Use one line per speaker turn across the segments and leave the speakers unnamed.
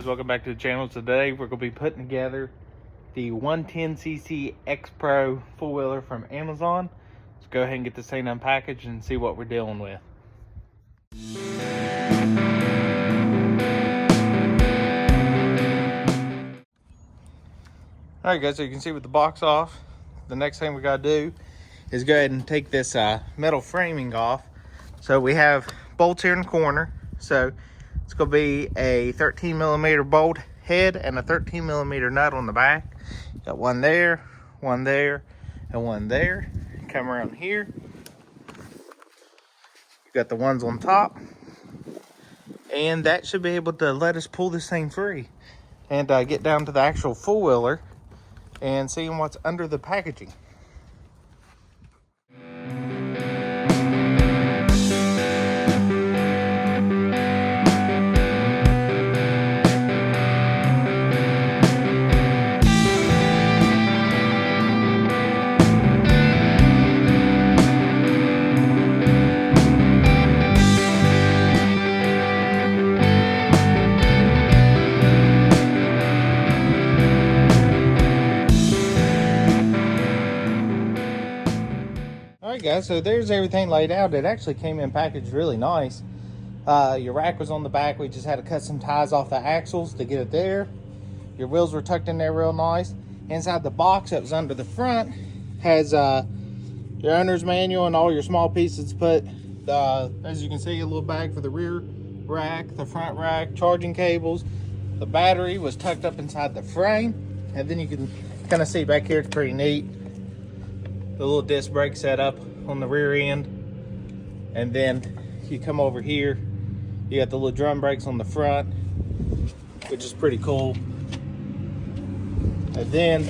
welcome back to the channel. Today we're going to be putting together the 110cc Xpro four-wheeler from Amazon. Let's go ahead and get this thing unpackaged and see what we're dealing with. Alright guys, so you can see with the box off, the next thing we got to do is go ahead and take this metal framing off. So we have bolts here in the corner. So it's going to be a 13mm bolt head and a 13mm nut on the back. Got one there, and one there. Come around here. You got the ones on top. And that should be able to let us pull this thing free and get down to the actual four-wheeler and seeing what's under the packaging. Alright guys, so there's everything laid out. It actually came in packaged really nice. Your rack was on the back. We just had to cut some ties off the axles to get it there. Your wheels were tucked in there real nice. Inside the box that was under the front has your owner's manual and all your small pieces put. As you can see, a little bag for the rear rack, the front rack, charging cables. The battery was tucked up inside the frame. And then you can kind of see back here, it's pretty neat. The little disc brake setup on the rear end, and then you come over here, you got the little drum brakes on the front, which is pretty cool. And then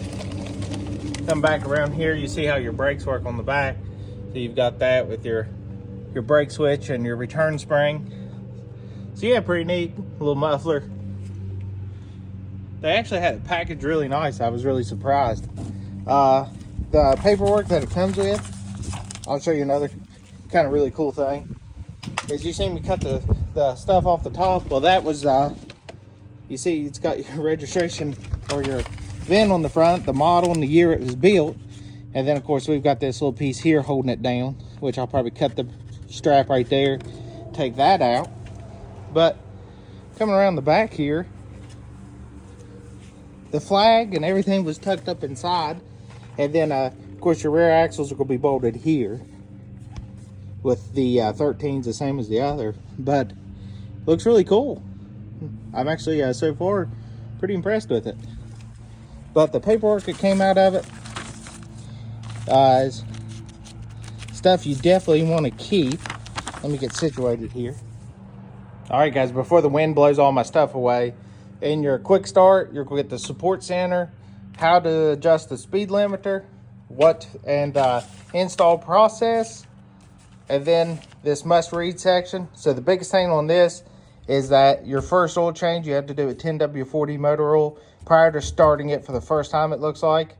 come back around here, you see how your brakes work on the back. So you've got that with your brake switch and your return spring. So yeah, pretty neat. A little muffler. They actually had it packaged really nice. I was really surprised. The paperwork that it comes with, I'll show you another kind of really cool thing. As you see me cut the stuff off the top, well that was, you see it's got your registration or your VIN on the front, the model and the year it was built. And then of course we've got this little piece here holding it down, which I'll probably cut the strap right there, take that out. But coming around the back here, the flag and everything was tucked up inside. And then, of course, your rear axles are going to be bolted here with the 13s, the same as the other. But looks really cool. I'm actually, so far, pretty impressed with it. But the paperwork that came out of it is stuff you definitely want to keep. Let me get situated here. All right, guys, before the wind blows all my stuff away, in your quick start, you're going to get the support center, how to adjust the speed limiter, install process, and then this must read section. So the biggest thing on this is that your first oil change, you have to do a 10W40 motor oil prior to starting it for the first time, it looks like.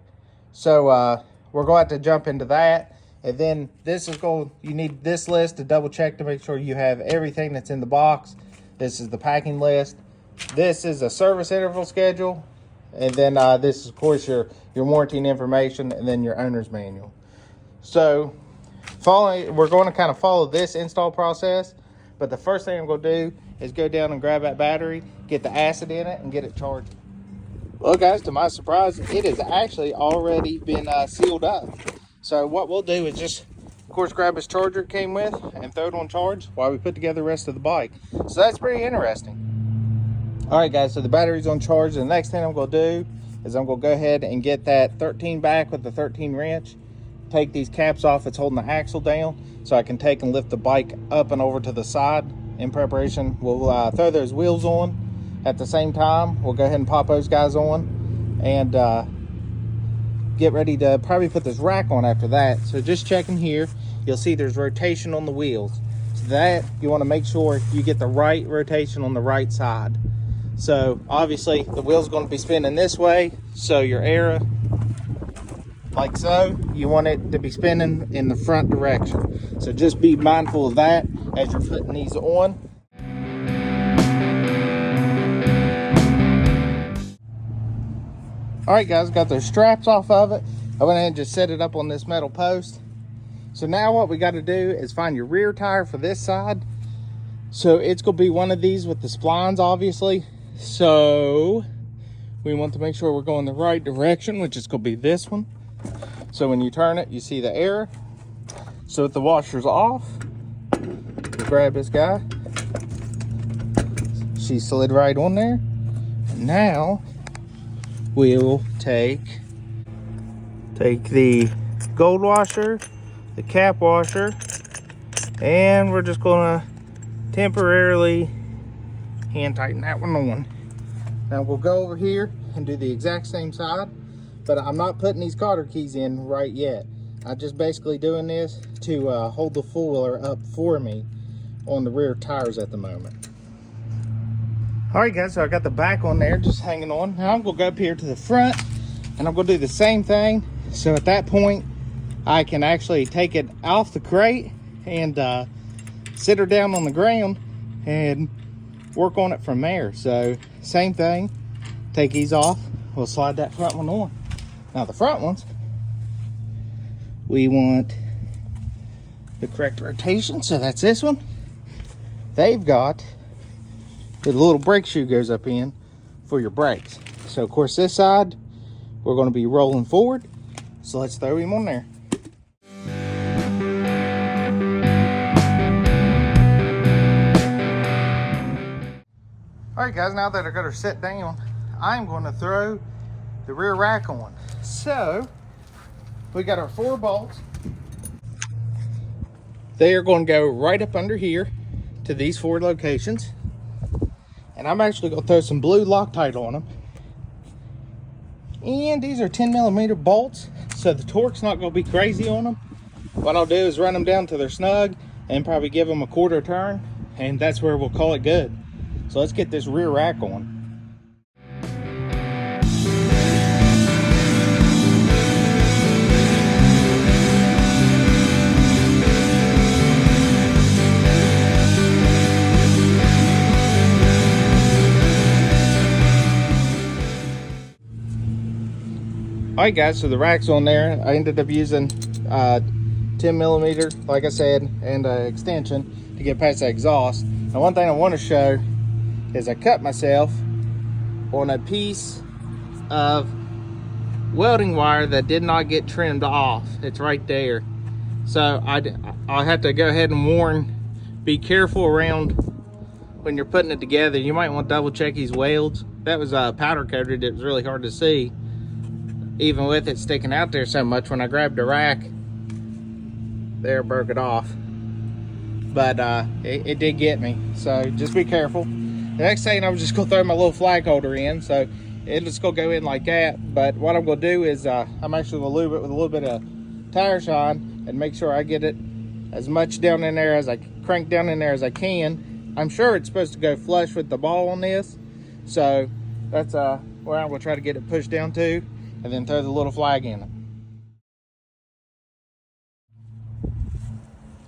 So we're going to have to jump into that. And then you need this list to double check to make sure you have everything that's in the box. This is the packing list. This is a service interval schedule. And then this is, of course, your warranty information, and then your owner's manual. So we're going to kind of follow this install process. But the first thing I'm going to do is go down and grab that battery, get the acid in it, and get it charged. Well, guys, to my surprise, it has actually already been sealed up. So what we'll do is just, of course, grab this charger it came with and throw it on charge while we put together the rest of the bike. So that's pretty interesting. All right, guys, so the battery's on charge. The next thing I'm going to do is I'm going to go ahead and get that 13 back with the 13 wrench, take these caps off that's holding the axle down so I can take and lift the bike up and over to the side. In preparation, we'll throw those wheels on. At the same time, we'll go ahead and pop those guys on and get ready to probably put this rack on after that. So just checking here, you'll see there's rotation on the wheels. So that, you want to make sure you get the right rotation on the right side. So obviously the wheel's going to be spinning this way, so your arrow, like so, you want it to be spinning in the front direction. So just be mindful of that as you're putting these on. All right, guys, got those straps off of it. I went ahead and just set it up on this metal post. So now what we got to do is find your rear tire for this side. So it's going to be one of these with the splines, obviously. So we want to make sure we're going the right direction, which is going to be this one. So when you turn it, you see the error. So if the washer's off, you grab this guy. She slid right on there. And now we'll take the gold washer, the cap washer, and we're just gonna temporarily hand tighten that one on. Now we'll go over here and do the exact same side, but I'm not putting these cotter keys in right yet. I'm just basically doing this to hold the four-wheeler up for me on the rear tires at the moment. All right, guys, so I got the back on there just hanging on. Now I'm gonna go up here to the front and I'm gonna do the same thing. So at that point, I can actually take it off the crate and sit her down on the ground and work on it from there. So same thing, take these off. We'll slide that front one on. Now the front ones, we want the correct rotation. So that's this one. They've got the little brake shoe goes up in for your brakes. So of course this side, we're gonna be rolling forward. So let's throw him on there. All right, guys, now that I got her set down, I'm going to throw the rear rack on. So we got our 4 bolts. They are going to go right up under here to these 4 locations. And I'm actually going to throw some blue Loctite on them. And these are 10mm bolts, so the torque's not going to be crazy on them. What I'll do is run them down to their snug and probably give them a 1/4 turn, and that's where we'll call it good. So let's get this rear rack on. All right, guys, so the rack's on there. I ended up using 10mm, like I said, and an extension to get past the exhaust. Now, one thing I want to show is I cut myself on a piece of welding wire that did not get trimmed off. It's right there. So I'll have to go ahead and warn, be careful around when you're putting it together. You might want to double check these welds. That was powder coated. It was really hard to see, even with it sticking out there so much. When I grabbed the rack, there, broke it off. But it did get me, so just be careful. The next thing, I was just gonna throw my little flag holder in, so it's just gonna go in like that. But what I'm gonna do is I'm actually gonna lube it with a little bit of tire shine and make sure I get it as much down in there as I crank down in there as I can. I'm sure it's supposed to go flush with the ball on this, so that's where I'm gonna try to get it pushed down to, and then throw the little flag in it.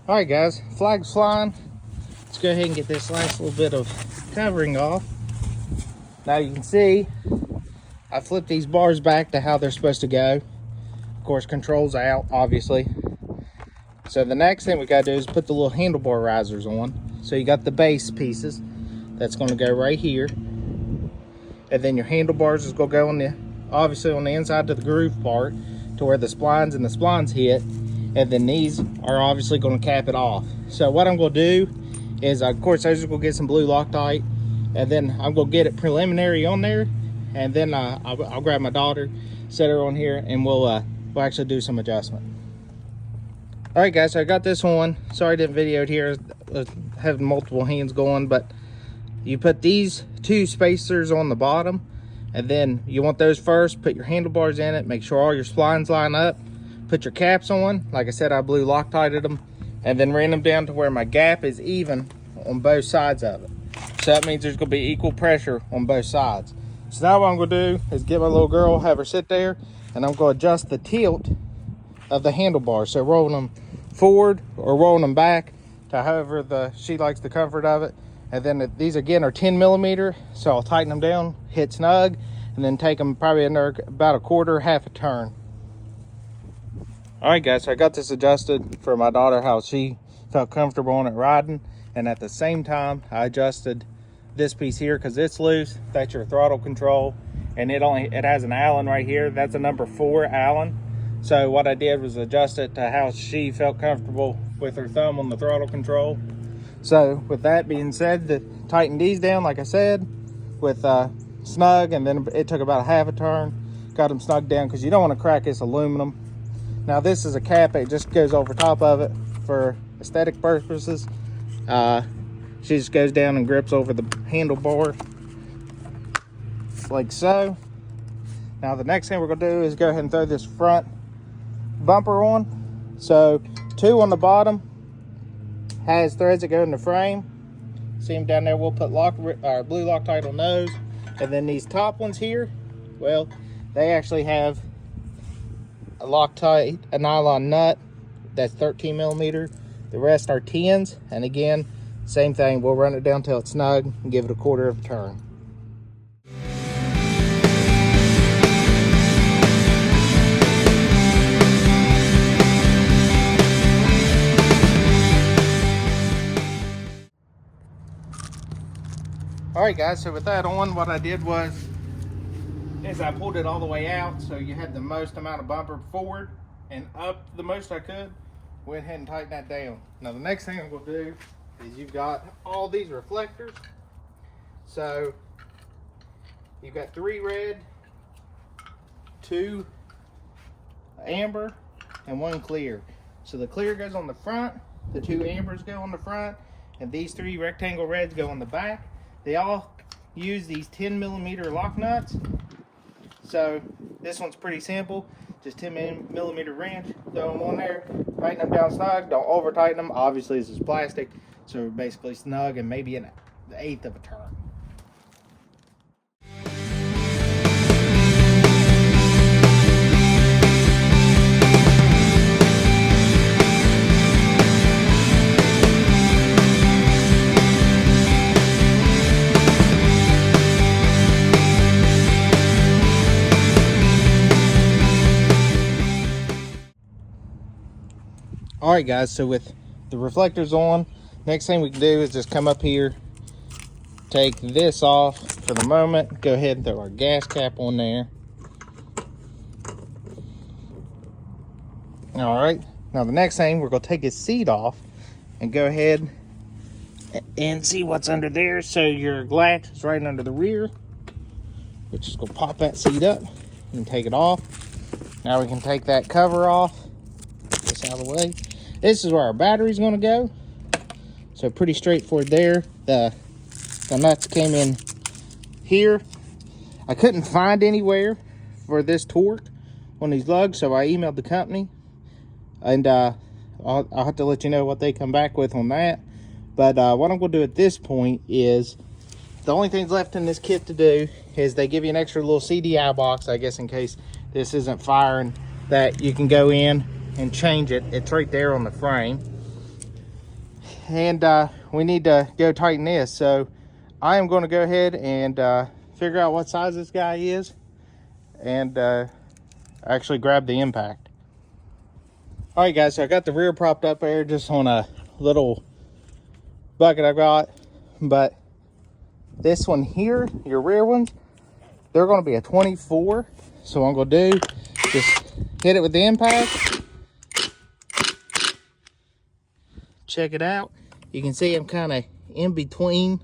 All right, guys, flag's flying. Let's go ahead and get this last little bit of covering off. Now you can see I flipped these bars back to how they're supposed to go. Of course, controls out, obviously. So the next thing we gotta do is put the little handlebar risers on. So you got the base pieces. That's gonna go right here. And then your handlebars is gonna go on the, obviously on the inside to the groove part, to where the splines and the splines hit. And then these are obviously gonna cap it off. So what I'm gonna do is, of course, I just gonna get some blue Loctite, and then I'm gonna get it preliminary on there, and then I'll grab my daughter, set her on here, and we'll actually do some adjustment. All right, guys, so I got this one. Sorry I didn't video it here, having multiple hands going, but you put these 2 spacers on the bottom, and then you want those first. Put your handlebars in it, make sure all your splines line up, put your caps on. Like I said, I blue Loctited them, and then ran them down to where my gap is even on both sides of it. So that means there's gonna be equal pressure on both sides. So now what I'm gonna do is get my little girl, have her sit there, and I'm gonna adjust the tilt of the handlebars. So rolling them forward or rolling them back to however she likes the comfort of it. And then these again are 10mm, so I'll tighten them down, hit snug, and then take them probably under about a quarter, half a turn. All right, guys, so I got this adjusted for my daughter, how she felt comfortable on it riding. And at the same time, I adjusted this piece here because it's loose. That's your throttle control. And it has an Allen right here. That's a number 4 Allen. So what I did was adjust it to how she felt comfortable with her thumb on the throttle control. So with that being said, tighten these down, like I said, with snug, and then it took about a half a turn. Got them snug down because you don't want to crack this aluminum. Now this is a cap, it just goes over top of it for aesthetic purposes. She just goes down and grips over the handlebar like so. Now the next thing we're gonna do is go ahead and throw this front bumper on. So 2 on the bottom has threads that go in the frame. See them down there? We'll put blue Loctite on those. And then these top ones here, well, they actually have a Loctite, a nylon nut that's 13 millimeter. The rest are 10s, and again, same thing. We'll run it down till it's snug and give it a quarter of a turn. All right, guys, so with that on, what I did is I pulled it all the way out so you had the most amount of bumper forward and up the most I could. Went ahead and tightened that down. Now the next thing I'm going to do is you've got all these reflectors. So you've got 3 red, 2 amber, and 1 clear. So the clear goes on the front, the 2 ambers go on the front, and these 3 rectangle reds go on the back. They all use these 10 millimeter lock nuts. So this one's pretty simple, just 10 millimeter wrench, throw them on there, tighten them down snug, don't over tighten them. Obviously this is plastic, so basically snug and maybe an 1/8 of a turn. All right, guys, so with the reflectors on, next thing we can do is just come up here, take this off for the moment, go ahead and throw our gas cap on there. All right, now the next thing, we're gonna take his seat off and go ahead and see what's under there. So your latch is right under the rear, which is gonna pop that seat up. You can take it off. Now we can take that cover off, this out of the way. This is where our battery's gonna go. So pretty straightforward there. The nuts came in here. I couldn't find anywhere for this torque on these lugs, so I emailed the company, and I'll have to let you know what they come back with on that. But what I'm gonna do at this point is, the only things left in this kit to do is they give you an extra little CDI box, I guess, in case this isn't firing, that you can go in and change it. It's right there on the frame. And we need to go tighten this. So I am going to go ahead and figure out what size this guy is and actually grab the impact. All right, guys, so I got the rear propped up there just on a little bucket I've got. But this one here, your rear ones, they're going to be a 24. So what I'm going to do, just hit it with the impact. Check it out. You can see I'm kind of in between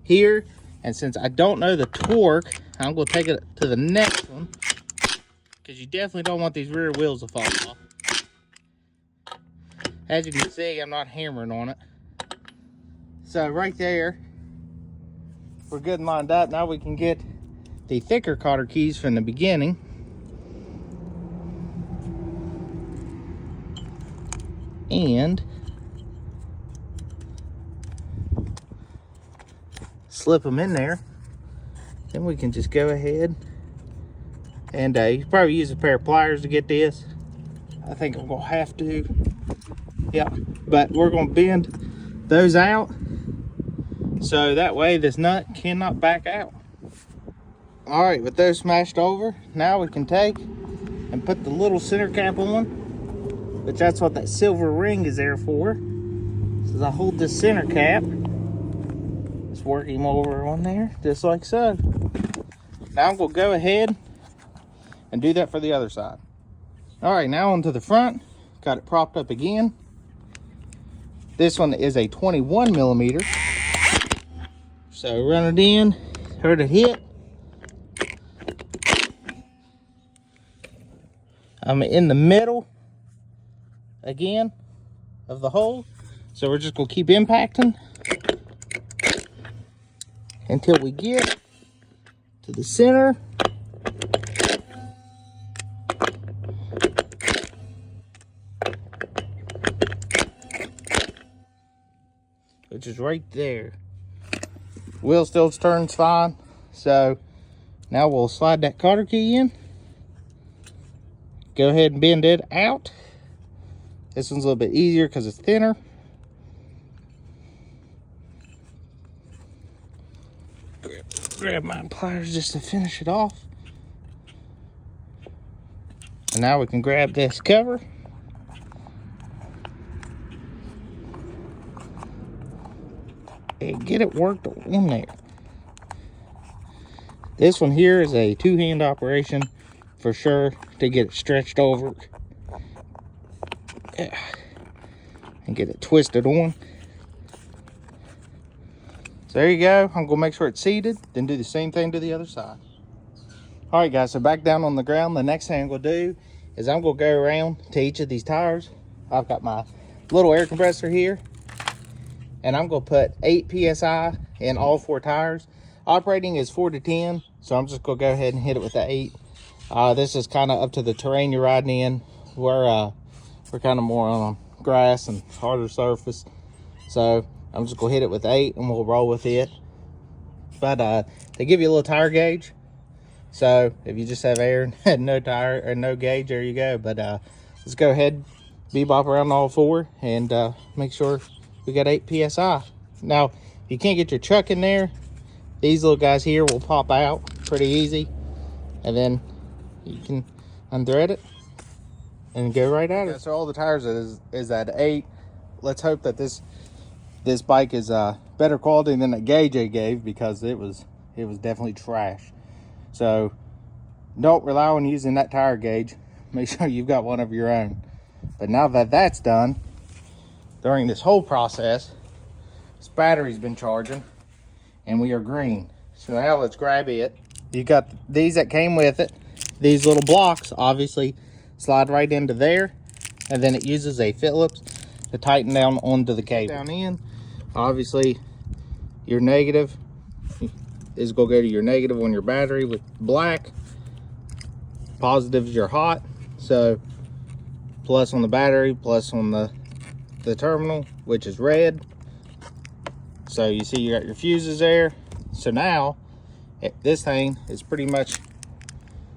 here, and since I don't know the torque, I'm going to take it to the next one, because you definitely don't want these rear wheels to fall off. As you can see, I'm not hammering on it. So right there, we're good and lined up. Now we can get the thicker cotter keys from the beginning. And slip them in there. Then we can just go ahead and you probably use a pair of pliers to get this. I think I'm gonna have to. Yeah, but we're gonna bend those out so that way this nut cannot back out. All right, with those smashed over, now we can take and put the little center cap on, which that's what that silver ring is there for. So as I hold this center cap, just work him over on there, just like so. Now I'm gonna go ahead and do that for the other side. All right, now onto the front. Got it propped up again. This one is a 21 millimeter. So run it in, heard it hit. I'm in the middle again of the hole. So we're just gonna keep impacting until we get to the center. Which is right there. Wheel still turns fine. So now we'll slide that cotter key in. Go ahead and bend it out. This one's a little bit easier because it's thinner. Grab my pliers just to finish it off. And now we can grab this cover. And get it worked in there. This one here is a two-hand operation for sure to get it stretched over and get it twisted on. So there you go. I'm gonna make sure it's seated, then do the same thing to the other side. All right, guys, so back down on the ground. The next thing I'm gonna do is I'm gonna go around to each of these tires. I've got my little air compressor here, and I'm gonna put 8 PSI in all 4 tires. Operating is 4 to 10, so I'm just gonna go ahead and hit it with the 8. This is kind of up to the terrain you're riding in. We're kind of more on grass and harder surface, so I'm just gonna hit it with 8 and we'll roll with it. But they give you a little tire gauge, so if you just have air and no tire or no gauge, there you go. But let's go ahead, bebop around all 4 and make sure we got 8 PSI. Now, if you can't get your chuck in there, these little guys here will pop out pretty easy, and then you can unthread it and go right at it. So all the tires is at 8. Let's hope that this bike is better quality than that gauge I gave, because it was definitely trash. So don't rely on using that tire gauge. Make sure you've got one of your own. But now that that's done, during this whole process, this battery's been charging and we are green. So now let's grab it. You got these that came with it. These little blocks obviously slide right into there, and then it uses a Phillips to tighten down onto the cable. Down in, obviously your negative is going to go to your negative on your battery with black. Positive is your hot, so plus on the battery, plus on the terminal, which is red. So you see you got your fuses there. So now this thing is pretty much,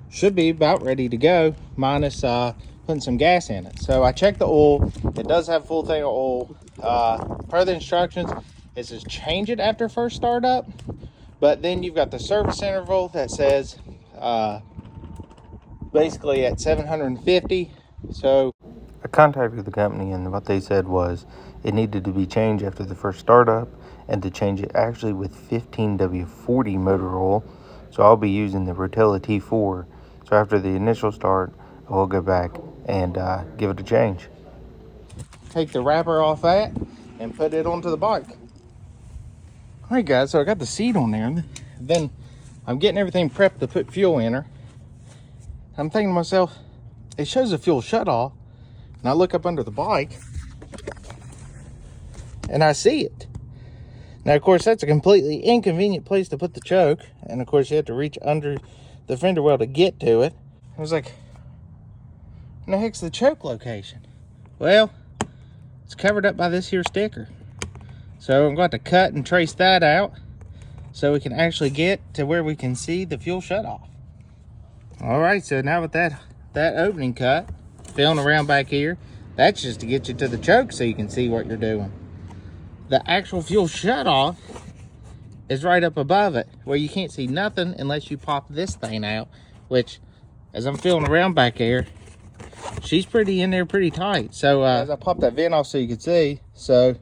should be about ready to go, minus putting some gas in it. So I checked the oil. It does have full tank of oil. Per the instructions, it says change it after first startup, but then you've got the service interval that says basically at 750. So I contacted the company, and what they said was it needed to be changed after the first startup, and to change it actually with 15W40 motor oil. So I'll be using the Rotella T4. So after the initial start, I will go back and give it a change. Take the wrapper off that and put it onto the bike. All right, guys, so I got the seat on there. Then I'm getting everything prepped to put fuel in her. I'm thinking to myself, it shows the fuel shut off. And I look up under the bike and I see it. Now, of course, that's a completely inconvenient place to put the choke. And of course, you have to reach under the fender well to get to it. I was like, where the heck's the choke location? Well, it's covered up by this here sticker. So I'm going to cut and trace that out so we can actually get to where we can see the fuel shut off. All right, so now with that opening cut, feeling around back here, that's just to get you to the choke so you can see what you're doing. The actual fuel shut off is right up above it, where you can't see nothing unless you pop this thing out, which, as I'm feeling around back there, she's pretty in there, pretty tight. So as I pop that vent off so you can see, so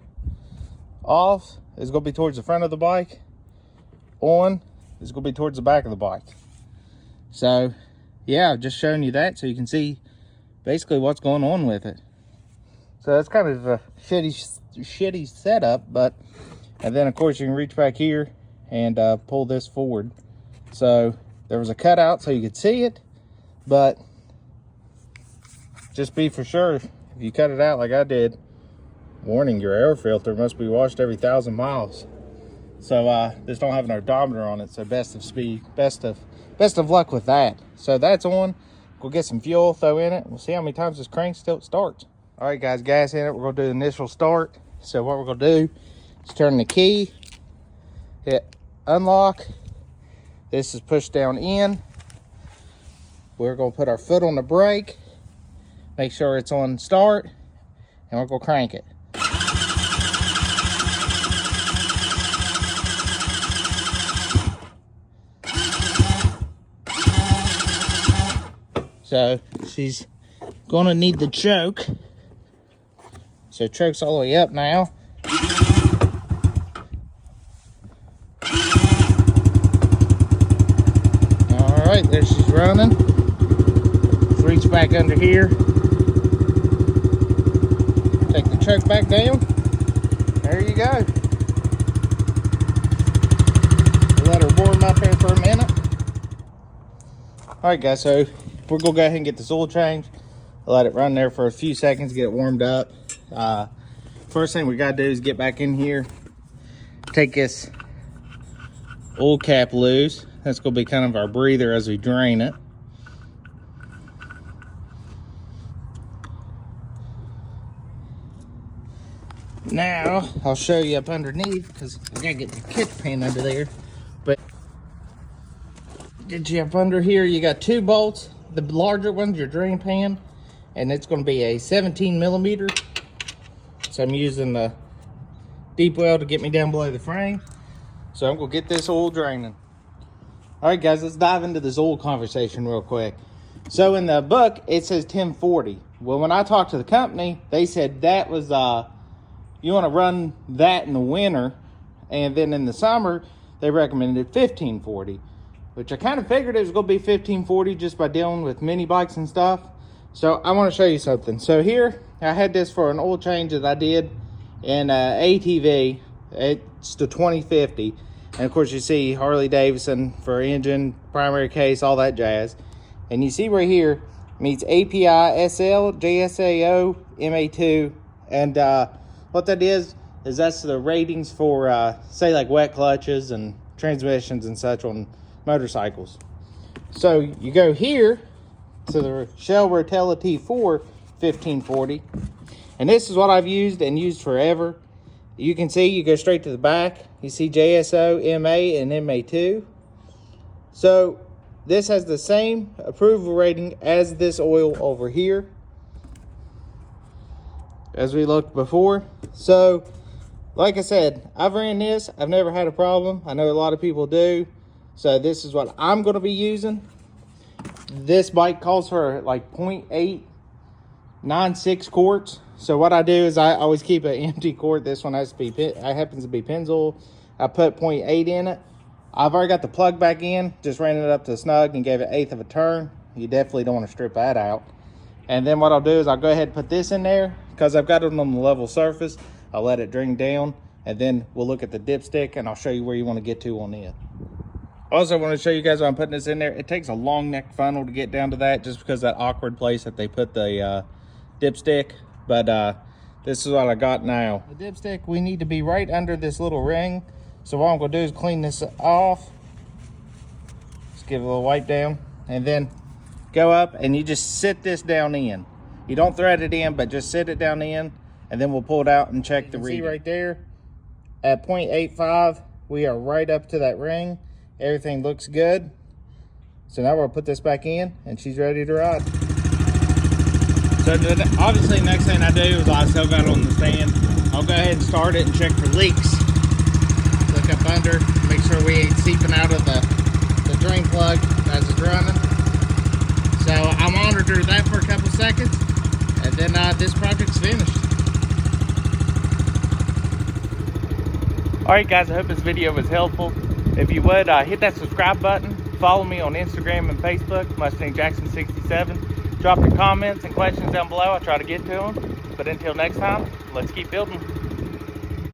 off is going to be towards the front of the bike, on is going to be towards the back of the bike. So yeah, just showing you that so you can see basically what's going on with it. So that's kind of a shitty setup, but, and then of course you can reach back here and pull this forward. So there was a cutout so you could see it, but just be for sure, if you cut it out like I did, warning, your air filter must be washed every 1,000 miles. So this don't have an odometer on it, so best of luck with that. So that's on. We'll get some fuel, throw in it. We'll see how many times this crank still starts. All right, guys, gas in it. We're gonna do the initial start. So what we're gonna do is turn the key, hit unlock. This is pushed down in. We're gonna put our foot on the brake, make sure it's on start, and we're gonna crank it. So she's gonna need the choke. So choke's all the way up now. All right, there she's running. Let's reach back under here. Take the choke back down. There you go. Let her warm up here for a minute. All right, guys, so we're gonna go ahead and get this oil change. Let it run there for a few seconds, get it warmed up. First thing we gotta do is get back in here, take this oil cap loose. That's gonna be kind of our breather as we drain it. Now I'll show you up underneath, because I gotta get the kick pan under there. But get you up under here, you got 2 bolts. The larger one's your drain pan, and it's going to be a 17 millimeter. So I'm using the deep well to get me down below the frame. So I'm going to get this oil draining. All right, guys, let's dive into this oil conversation real quick. So in the book, it says 1040. Well, when I talked to the company, they said that was, you want to run that in the winter, and then in the summer, they recommended 1540. Which I kind of figured it was going to be 1540 just by dealing with mini bikes and stuff. So I want to show you something. So here, I had this for an oil change that I did in ATV. It's the 2050. And of course you see Harley Davidson for engine, primary case, all that jazz. And you see right here, meets API SL, JSAO, MA2. And what that is that's the ratings for, say, like wet clutches and transmissions and such on motorcycles. So you go here to the Shell Rotella T4 1540, and this is what I've used and used forever. You can see, you go straight to the back, you see JSO, MA, and MA2. So this has the same approval rating as this oil over here, as we looked before. So like I said, I've ran this, I've never had a problem. I know a lot of people do. So this is what I'm going to be using. This bike calls for like 0.896 quarts. So what I do is I always keep an empty quart. This one happens to be Pennzoil. I put 0.8 in it. I've already got the plug back in. Just ran it up to snug and gave it 1/8 of a turn. You definitely don't want to strip that out. And then what I'll do is I'll go ahead and put this in there, because I've got it on the level surface. I'll let it drain down, and then we'll look at the dipstick, and I'll show you where you want to get to on it. Also, I want to show you guys why I'm putting this in there. It takes a long neck funnel to get down to that, just because that awkward place that they put the dipstick. But this is what I got now. The dipstick, we need to be right under this little ring. So what I'm going to do is clean this off. Just give it a little wipe down. And then go up and you just sit this down in. You don't thread it in, but just sit it down in. And then we'll pull it out and check the reading. See right there, at 0.85, we are right up to that ring. Everything looks good. So now we'll put this back in and she's ready to ride. So obviously next thing I do is I still got it on the stand. I'll go ahead and start it and check for leaks. Look up under, make debris seeping out of the drain plug as it's running. So I'll monitor that for a couple seconds, and then this project's finished.
Alright guys, I hope this video was helpful. If you would, hit that subscribe button. Follow me on Instagram and Facebook, Mustang Jackson 67. Drop your comments and questions down below. I'll try to get to them. But until next time, let's keep building.